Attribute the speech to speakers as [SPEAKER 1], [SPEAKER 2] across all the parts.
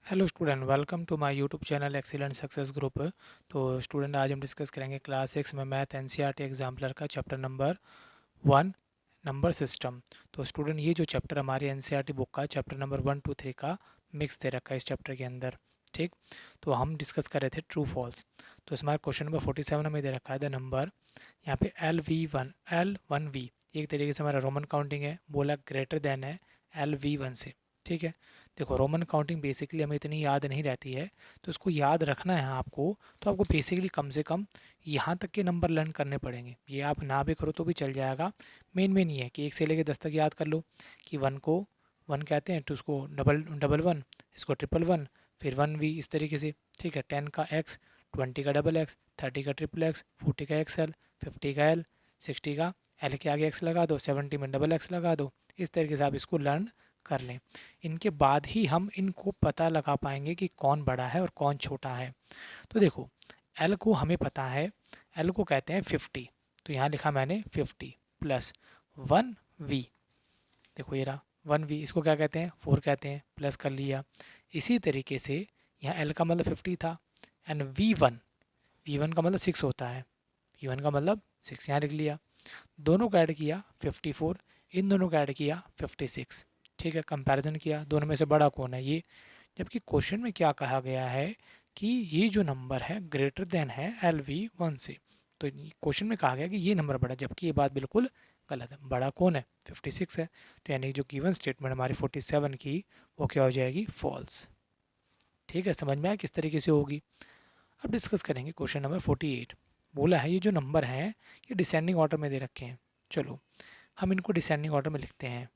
[SPEAKER 1] Hello student, welcome to my YouTube channel excellent success group. तो student, आज हम discuss करेंगे क्लास 6 में मैथ एनसीईआरटी एग्जाम्पलर का चैप्टर नंबर 1, नंबर सिस्टम। तो स्टूडेंट, ये जो चैप्टर हमारी एनसीईआरटी बुक का चैप्टर नंबर 1 2 3 का मिक्स दे रखा है इस चैप्टर के अंदर। ठीक, तो हम डिस्कस कर रहे थे ट्रू फॉल्स। तो इसमें क्वेश्चन नंबर 47 हमें दे रखा है द नंबर, यहाँ पे L1V एक तरीके से हमारा रोमन काउंटिंग है, बोला ग्रेटर देन है LV1 से। ठीक है, देखो रोमन काउंटिंग बेसिकली हमें इतनी याद नहीं रहती है, तो उसको याद रखना है आपको। तो आपको बेसिकली कम से कम यहाँ तक के नंबर लर्न करने पड़ेंगे, ये आप ना भी करो तो भी चल जाएगा। मेन ये है कि 1 से लेकर 10 तक याद कर लो कि 1 को 1 कहते हैं तो उसको डबल डबल 1, इसको ट्रिपल 1, फिर 1V इस तरीके से। ठीक है, 10 का X, 20 का डबल X, 30 का ट्रिपल X, 40 का XL, 50 का L, 60 का L के आगे X लगा दो, 70 में डबल X लगा दो। इस तरीके से आप इसको लर्न कर लें। इनके बाद ही हम इनको पता लगा पाएंगे कि कौन बड़ा है और कौन छोटा है। तो देखो, L को हमें पता है, L को कहते हैं 50। तो यहाँ लिखा मैंने 50 प्लस 1V। देखो ये रहा 1V, इसको क्या कहते हैं 4 कहते हैं, प्लस कर लिया। इसी तरीके से यहाँ L का मतलब 50 था, एंड V1 का मतलब 6 होता है। V1 का मतलब 6 यहाँ लिख लिया। दोनों को ऐड किया 54, इन दोनों को ऐड किया 56। ठीक है, कंपैरिजन किया दोनों में से बड़ा कौन है ये। जबकि क्वेश्चन में क्या कहा गया है कि ये जो नंबर है ग्रेटर देन है LV1 से। तो क्वेश्चन में कहा गया कि ये नंबर बड़ा, जबकि ये बात बिल्कुल गलत है। बड़ा कौन है 56 है। तो यानी जो गिवन स्टेटमेंट हमारी 47 की, वो क्या हो जाएगी फॉल्स। ठीक है, समझ में आया किस तरीके से होगी। अब डिस्कस करेंगे क्वेश्चन नंबर 48। बोला है ये जो नंबर हैं ये डिसेंडिंग ऑर्डर में दे रखे हैं। चलो हम इनको डिसेंडिंग ऑर्डर में लिखते हैं।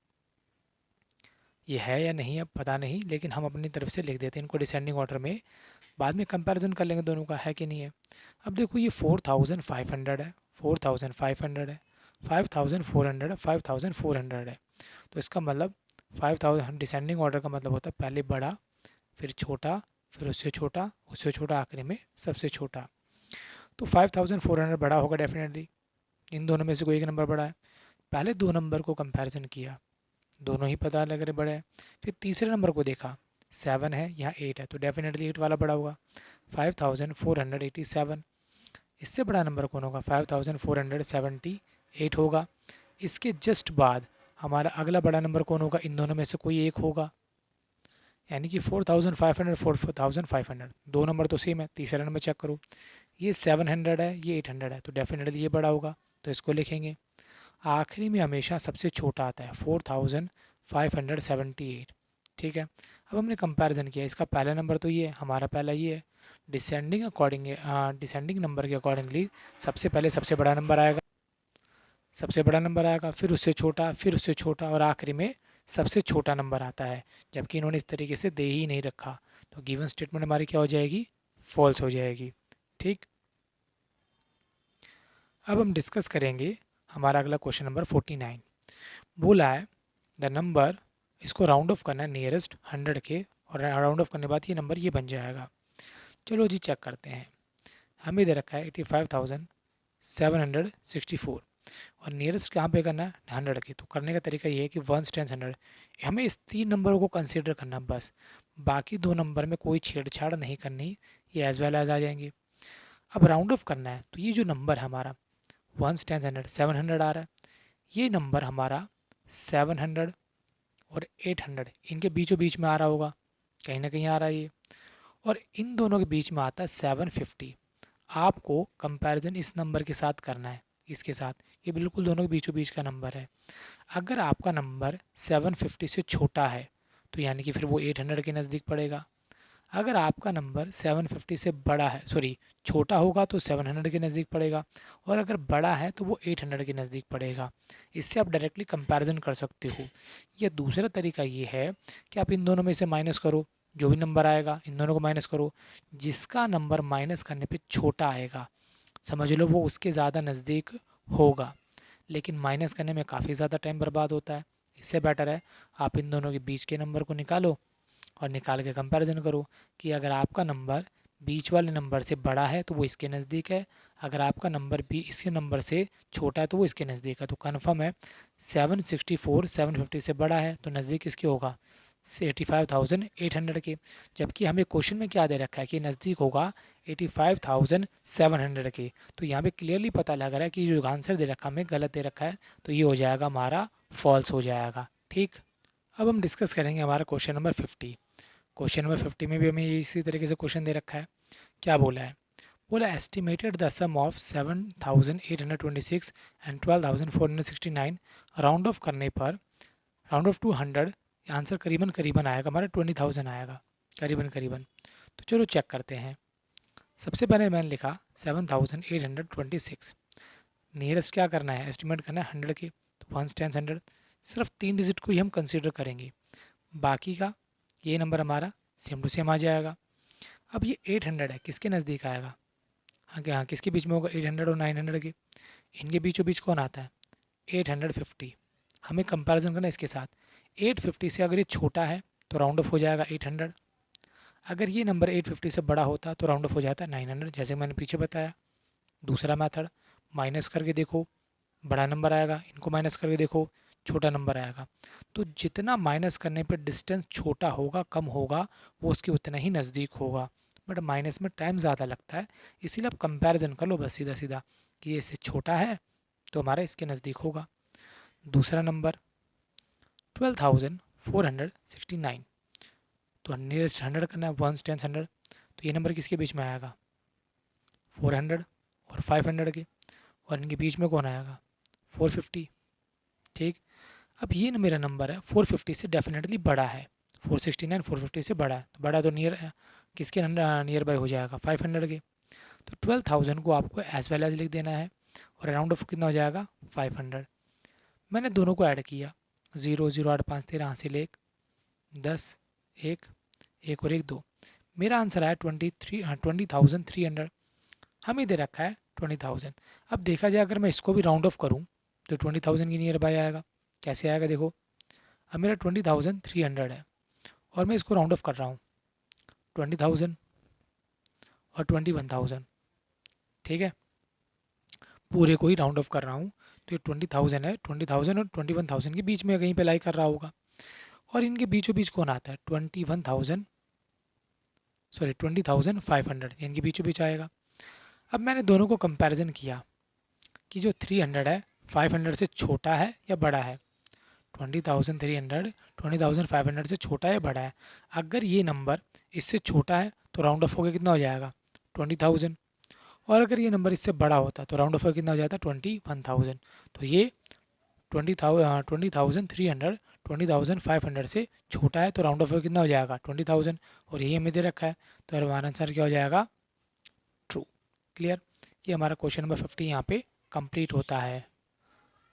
[SPEAKER 1] ये है या नहीं अब पता नहीं, लेकिन हम अपनी तरफ से लिख देते हैं इनको डिसेंडिंग ऑर्डर में। बाद में कंपैरिजन कर लेंगे दोनों का है कि नहीं है। अब देखो ये 4500 है, 4500 है, 5400 है, 5400 है। तो इसका मतलब 5000 डिसेंडिंग ऑर्डर का मतलब होता है पहले बड़ा, फिर छोटा, फिर उससे छोटा, आखिरी में सबसे छोटा। तो 5400 बड़ा होगा डेफिनेटली, इन दोनों में से कोई एक नंबर बड़ा है। पहले दो नंबर को कंपैरिजन किया, दोनों ही पता लग रहे बड़े हैं। फिर तीसरे नंबर को देखा, 7 है यहाँ 8 है, तो डेफिनेटली 8 वाला बड़ा होगा। 5487, इससे बड़ा नंबर कौन होगा 5478 होगा। इसके जस्ट बाद हमारा अगला बड़ा नंबर कौन होगा, इन दोनों में से कोई एक होगा। यानी कि 4500 4500, दो नंबर तो सेम है। तीसरा नंबर चेक करो, ये 700 है, ये 800 है, तो डेफिनेटली ये बड़ा होगा, तो इसको लिखेंगे। आखिरी में हमेशा सबसे छोटा आता है 4578। ठीक है, अब हमने कंपैरिजन किया, इसका पहला नंबर तो ये है, हमारा पहला ये है। डिसेंडिंग नंबर के अकॉर्डिंगली सबसे पहले सबसे बड़ा नंबर आएगा, फिर उससे छोटा, फिर उससे छोटा, और आखिरी में सबसे छोटा नंबर आता है। जबकि इन्होंने इस तरीके से दे ही नहीं रखा, तो गिवन स्टेटमेंट हमारी क्या हो जाएगी, फॉल्स हो जाएगी। ठीक, अब हम डिस्कस करेंगे हमारा अगला क्वेश्चन नंबर 49। बोला है द नंबर, इसको राउंड ऑफ करना है नियरेस्ट 100 के, और राउंड ऑफ करने के बाद ये नंबर ये बन जाएगा। चलो जी चेक करते हैं। हमें दे रखा है 85,764, और नियरेस्ट कहाँ पे करना है 100 के। तो करने का तरीका ये है कि 1 10 100, हमें इस 3 नंबरों को कंसिडर करना बस, बाकी 2 नंबर में कोई छेड़छाड़ नहीं करनी, ये एज वेल एज आ जाएंगे। अब राउंड ऑफ करना है, तो ये जो नंबर है हमारा 1 10 100 700 आ रहा है, ये नंबर हमारा 700 और 800 इनके बीचों बीच में आ रहा होगा, कहीं ना कहीं आ रहा है ये। और इन दोनों के बीच में आता है 750। आपको कंपैरिजन इस नंबर के साथ करना है, इसके साथ, ये बिल्कुल दोनों के बीचों बीच का नंबर है। अगर आपका नंबर 750 से छोटा है तो यानी कि फिर वो 800 के नज़दीक पड़ेगा। अगर आपका नंबर 750 से बड़ा है, सॉरी छोटा होगा तो 700 के नज़दीक पड़ेगा, और अगर बड़ा है तो वो 800 के नज़दीक पड़ेगा। इससे आप डायरेक्टली कंपैरिजन कर सकते हो। या दूसरा तरीका ये है कि आप इन दोनों में से माइनस करो, जो भी नंबर आएगा इन दोनों को माइनस करो, जिसका नंबर माइनस करने पे छोटा आएगा समझ लो वो उसके ज़्यादा नज़दीक होगा। लेकिन माइनस करने में काफ़ी ज़्यादा टाइम बर्बाद होता है। इससे बेटर है आप इन दोनों के बीच के नंबर को निकालो और निकाल के कंपैरिजन करो कि अगर आपका नंबर बीच वाले नंबर से बड़ा है तो वो इसके नज़दीक है, अगर आपका नंबर भी इसके नंबर से छोटा है तो वो इसके नज़दीक है। तो कन्फर्म है 764 750 से बड़ा है, तो नज़दीक इसके होगा 85,800 के, जबकि हमें क्वेश्चन में क्या दे रखा है कि नज़दीक होगा 85,700 के। तो यहाँ पे क्लियरली पता लग रहा है कि जो आंसर दे रखा है हमें गलत दे रखा है, तो ये हो जाएगा हमारा फॉल्स हो जाएगा। ठीक, अब हम डिस्कस करेंगे हमारा क्वेश्चन नंबर 50। क्वेश्चन नंबर 50 में भी हमें इसी तरीके से क्वेश्चन दे रखा है। क्या बोला है? बोला estimated the sum of 7,826 and 12,469, round off करने पर राउंड ऑफ 200 आंसर करीबन करीबन आएगा हमारा 20,000 आएगा, करीबन करीबन। तो चलो चेक करते हैं। सबसे पहले मैंने लिखा 7,826, नियरेस्ट क्या करना है, एस्टिमेट करना है 100 के, तो 1 10 100, सिर्फ 3 डिजिट को ही हम कंसीडर करेंगे, बाकी का ये नंबर हमारा सेम टू सेम आ जाएगा। अब ये 800 है, किसके नज़दीक आएगा? हाँ, किसके बीच में होगा? 800 और 900 के, इनके बीचों बीच कौन आता है? 850। हमें कंपैरिजन करना है इसके साथ। 850 से अगर ये छोटा है तो राउंड ऑफ हो जाएगा 800, अगर ये नंबर 850 से बड़ा होता तो राउंड ऑफ हो जाता 900, जैसे मैंने पीछे बताया। दूसरा मेथड, माइनस करके देखो, बड़ा नंबर आएगा, इनको माइनस करके देखो, छोटा नंबर आएगा। तो जितना माइनस करने पे डिस्टेंस छोटा होगा, कम होगा, वो उसके उतना ही नज़दीक होगा। बट माइनस में टाइम ज़्यादा लगता है, इसीलिए आप कंपैरिजन कर लो बस सीधा सीधा कि ये इससे छोटा है तो हमारा इसके नज़दीक होगा। दूसरा नंबर 12,469, तो नियरेस्ट 100 करना है, 1 10 100, तो ये नंबर किसके बीच में आएगा? 400 और 500 के, और इनके बीच में कौन आएगा? 450। ठीक, अब ये मेरा नंबर है 450 से डेफिनेटली बड़ा है, 469 450 से बड़ा है, तो बड़ा तो किसके नियर बाय हो जाएगा? 500 के। तो 12,000 को आपको एज वेल एज लिख देना है, और अराउंड ऑफ कितना हो जाएगा? 500। मैंने दोनों को ऐड किया, 0 0 8 5 13 हासिल 1 10 1 1 और 1 2, मेरा आंसर आया 20,300। हमें दे रखा है 20,000। अब देखा जाए अगर मैं इसको भी राउंड ऑफ करूं तो 20,000 की नियर बाय आएगा। कैसे आएगा देखो, अब मेरा 20,300 है और मैं इसको राउंड ऑफ कर रहा हूँ 20,000 और 21,000। ठीक है, पूरे को ही राउंड ऑफ कर रहा हूँ, तो ये 20,000 है, 20,000 और 21,000 के बीच में कहीं पे लाई कर रहा होगा। और इनके बीचों बीच कौन आता है? 20,500, इनके बीचों बीच आएगा। अब मैंने दोनों को कंपैरिजन किया कि जो 300 है 500 से छोटा है या बड़ा है। 20,300 20,500 से छोटा है बड़ा है। अगर ये नंबर इससे छोटा है तो राउंड ऑफ होकर कितना हो जाएगा? 20,000। और अगर ये नंबर इससे बड़ा होता तो राउंड ऑफ होकर कितना हो जाता? 21,000। तो ये 20,300 20,500 से छोटा है तो राउंड ऑफ होकर कितना हो जाएगा? 20,000। और यही हमें दे रखा है, तो हमारा आंसर क्या हो जाएगा? ट्रू। क्लियर, कि हमारा क्वेश्चन नंबर 50 यहाँ पे कंप्लीट होता है।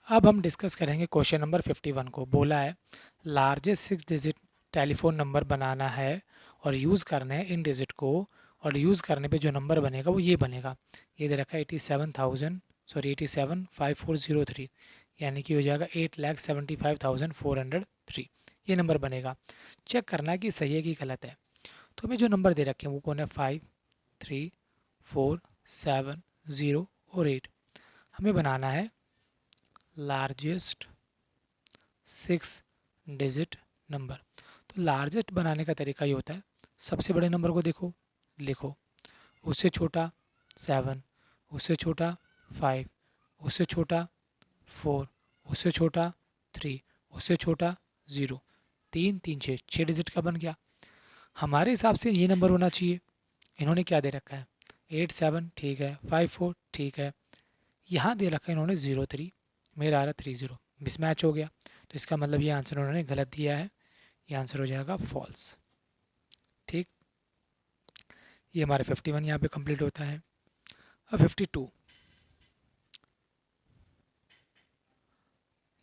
[SPEAKER 1] अब हम डिस्कस करेंगे क्वेश्चन नंबर 51 को। बोला है लार्जेस्ट 6 डिजिट टेलीफोन नंबर बनाना है और यूज़ करना है इन डिजिट को, और यूज़ करने पे जो नंबर बनेगा वो ये बनेगा। ये दे रखा है 87,5403, यानी कि हो जाएगा 8,75,403, ये नंबर बनेगा। चेक करना है कि सही है कि गलत है। तो हमें जो नंबर दे रखे हैं वो कौन है? 5 3 4 7 0 और 8। हमें बनाना है लार्जेस्ट 6 डिजिट नंबर। तो लार्जेस्ट बनाने का तरीका ये होता है, सबसे बड़े नंबर को देखो, लिखो, उससे छोटा 7, उससे छोटा 5, उससे छोटा 4, उससे छोटा 3, उससे छोटा 0, 3 3 6 डिजिट का बन गया। हमारे हिसाब से ये नंबर होना चाहिए। इन्होंने क्या दे रखा है? 8 7, ठीक है, 5 4, ठीक है, यहाँ दे रखा है इन्होंने 0 3, मेरा आ रहा 3 0, मिसमैच हो गया। तो इसका मतलब ये आंसर उन्होंने गलत दिया है, ये आंसर हो जाएगा फॉल्स। ठीक, ये हमारा 51 यहाँ पे कंप्लीट होता है। अब 52,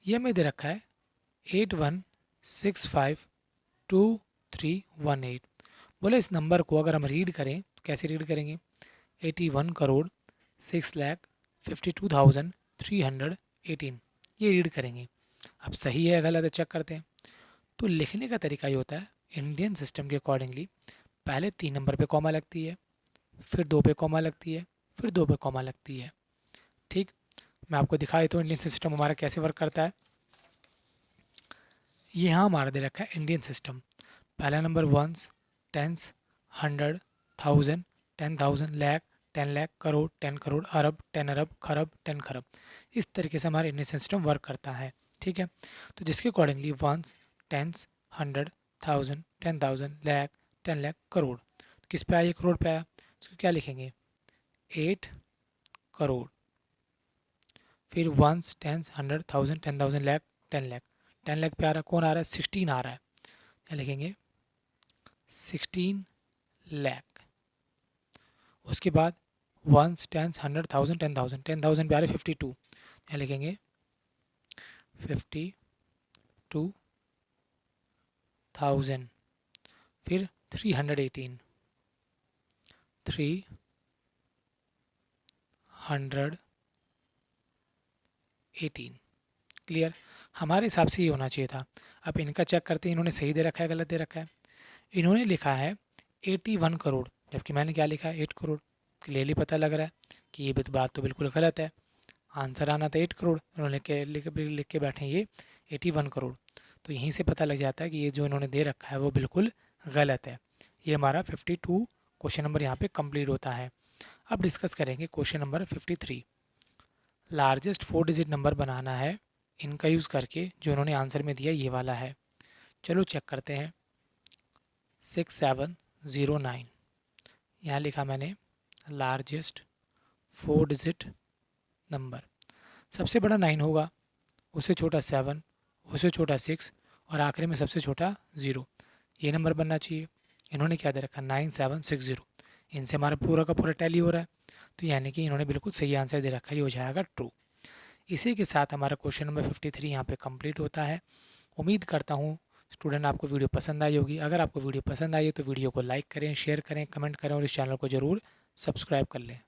[SPEAKER 1] ये हमें दे रखा है 81652318। बोले इस नंबर को अगर हम रीड करें तो कैसे रीड करेंगे? 81,06,52,318, ये रीड करेंगे। अब सही है गलत है चेक करते हैं। तो लिखने का तरीका ये होता है इंडियन सिस्टम के अकॉर्डिंगली, पहले 3 नंबर पे कॉमा लगती है, फिर 2 पे कॉमा लगती है, फिर 2 पे कॉमा लगती है। ठीक, मैं आपको दिखा देता हूँ इंडियन सिस्टम हमारा कैसे वर्क करता है। ये यहाँ हमारा दे रखा है इंडियन सिस्टम। पहला number ones, tens, 100, 1000, 10,000, lakh, 10 lakh, crore, 10 crore, अरब, 10 अरब, खरब, 10 खरब। इस तरीके से हमारा इंडियन सिस्टम वर्क करता है। ठीक है, तो जिसके accordingly ones, tens, 100, 1000, 10,000, lakh, 10 lakh, crore. तो किस पे आया, करोड़ पे आया, इसको क्या लिखेंगे, 8 करोड़। फिर वंस, टेंस, 100, 1000, 10,000, लाख, 10 लाख। 10 लाख पे आ रहा है, कौन आ रहा है, 16 आ रहा है, क्या लिखेंगे, 16 लाख। उसके बाद वंस, टेंस, 100, 1000, 10,000, 10,000 पे आ रहा है 52, क्या लिखेंगे, 52,000। फिर 318, 318। क्लियर, हमारे हिसाब से ये होना चाहिए था। अब इनका चेक करते हैं, इन्होंने सही दे रखा है, गलत दे रखा है। इन्होंने लिखा है 81 करोड़, जबकि मैंने क्या लिखा है, 8 करोड़। क्लियरली पता लग रहा है कि ये बात तो बिल्कुल गलत है। आंसर आना था 8 करोड़, उन्होंने लिख के बैठे ये 81 करोड़। तो यहीं से पता लग जाता है कि ये जो इन्होंने दे रखा है वो बिल्कुल गलत है। ये हमारा 52 क्वेश्चन नंबर यहाँ पे कंप्लीट होता है। अब डिस्कस करेंगे question number 53। Largest 4 digit number बनाना है इनका यूज़ करके, जो इन्होंने आंसर में दिया ये वाला है। चलो चेक करते हैं। 6709, यहाँ लिखा मैंने लार्जेस्ट 4 डिजिट नंबर। सबसे बड़ा 9 होगा, उससे छोटा 7, उससे छोटा 6 और आखिरी में सबसे छोटा 0। ये नंबर बनना चाहिए। इन्होंने क्या दे रखा, 9760। इनसे हमारा पूरा का पूरा टैली हो रहा है, तो यानी कि इन्होंने बिल्कुल सही आंसर दे रखा है, ये हो जाएगा ट्रू। इसी के साथ हमारा क्वेश्चन नंबर 53 यहाँ पे कंप्लीट होता है। उम्मीद करता हूँ स्टूडेंट आपको वीडियो पसंद आई होगी। अगर आपको वीडियो पसंद आई है तो वीडियो को लाइक करें, शेयर करें, कमेंट करें और इस चैनल को ज़रूर सब्सक्राइब कर लें।